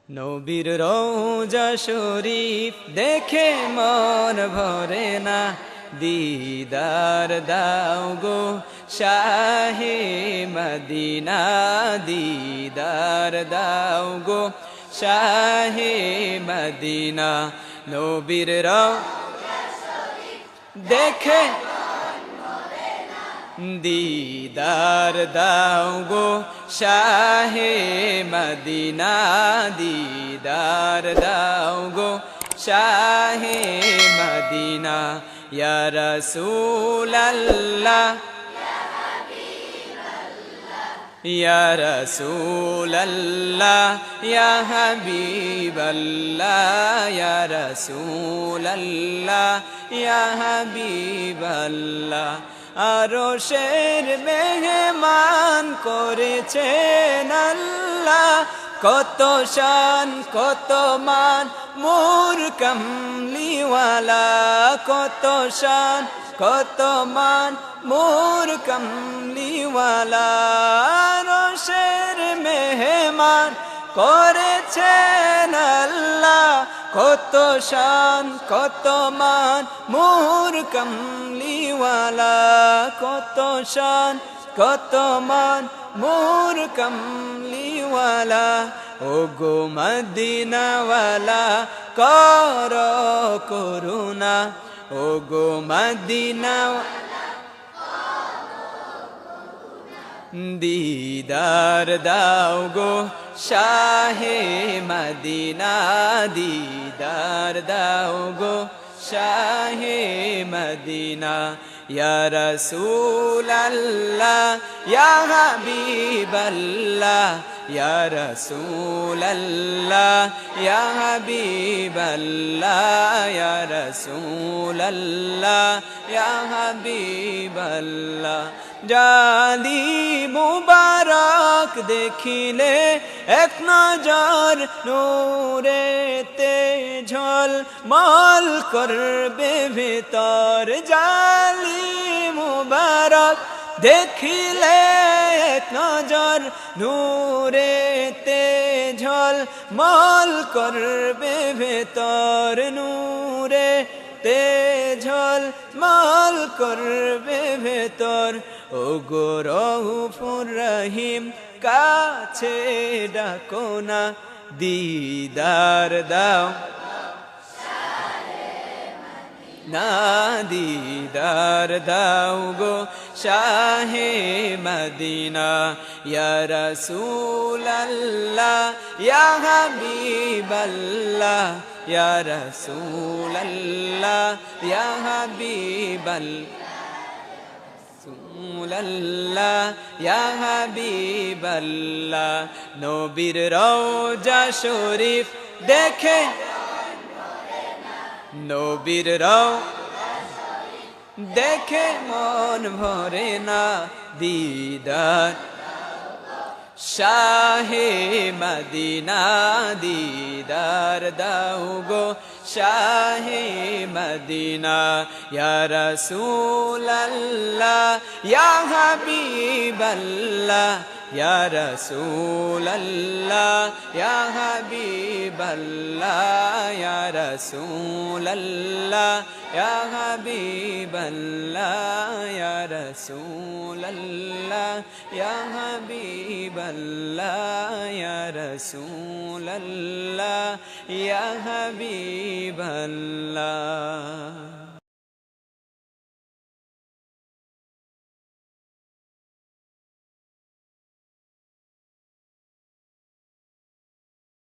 নবীর রওজা শরীফ দেখে মন ভরে না, দিদার দাও গো শাহে মদিনা, দিদার দাও গো শাহে মদিনা। নবীর রওজা শরীফ দেখে দিদার দাও গো শাহে মদিনা, দিদার দাও গো শাহে মদিনা। ইয়া রাসূলাল্লাহ ইয়া রাসূলাল্লাহ ইয়া হাবিবাল্লাহ, ইয়া রাসূলাল্লাহ ইয়া হাবিবাল্লাহ। আরশের মেহমান করেছেন আল্লাহ, কত শান কত মান মোর কমলিওয়ালা, কত শান কত মান মোর কমলিওয়ালা। আরশের মেহমান করেছেন আল্লাহ, কত শান কত মান মোর কমলিওয়ালা, কত শান কত মান মোর কমলিওয়ালা। ও গো মদিনাওয়ালা কর করুণা, ও গো মদিনা দিদার দাও গো শাহে মদিনা, দিদার দাও গো শাহে মদিনা। ইয়া রাসূলাল্লাহ ইয়া হাবিবাল্লাহ, ইয়া রাসূলাল্লাহ ইয়া হাবিবাল্লাহ, ইয়া রাসূলাল্লাহ ইয়া হাবিবাল্লাহ। জালি মুবারক দেখিলে এক নজর নূরেতে ঝলমল করবে ভেতর, জালি মুবারক দেখিলে এক নজর নূরেতে ঝলমল করবে ভেতর, নূরে তে ঝলমল করবে ভেতর। ও গো রউফুর রহিম কাছে ডাকো না, দিদার দাও না, দিদার দাও গো শাহে মদিনা। ইয়া রাসূলাল্লাহ ইয়া হাবিবাল্লাহ, ইয়া রাসূলাল্লাহ ইয়া হাবিবাল্লাহ, ইয়া হাবিবাল্লাহ। নবীর রওজা শরীফ দেখে নবীর রওজা দেখে মন ভরে না, দিদার শাহে মদিনা, দিদার দাও গো শাহে মদিনা। ইয়া রাসূলাল্লাহ ইয়া হাবিবাল্লাহ, ইয়া রাসূলাল্লাহ ইয়া হাবিবাল্লাহ, ইয়া রাসূলাল্লাহ ইয়া হাবিবাল্লাহ, ইয়া রাসূলাল্লাহ ইয়া হাবিবাল্লাহ, ইয়া রাসূলাল্লাহ ইয়া হাবিবাল্লাহ।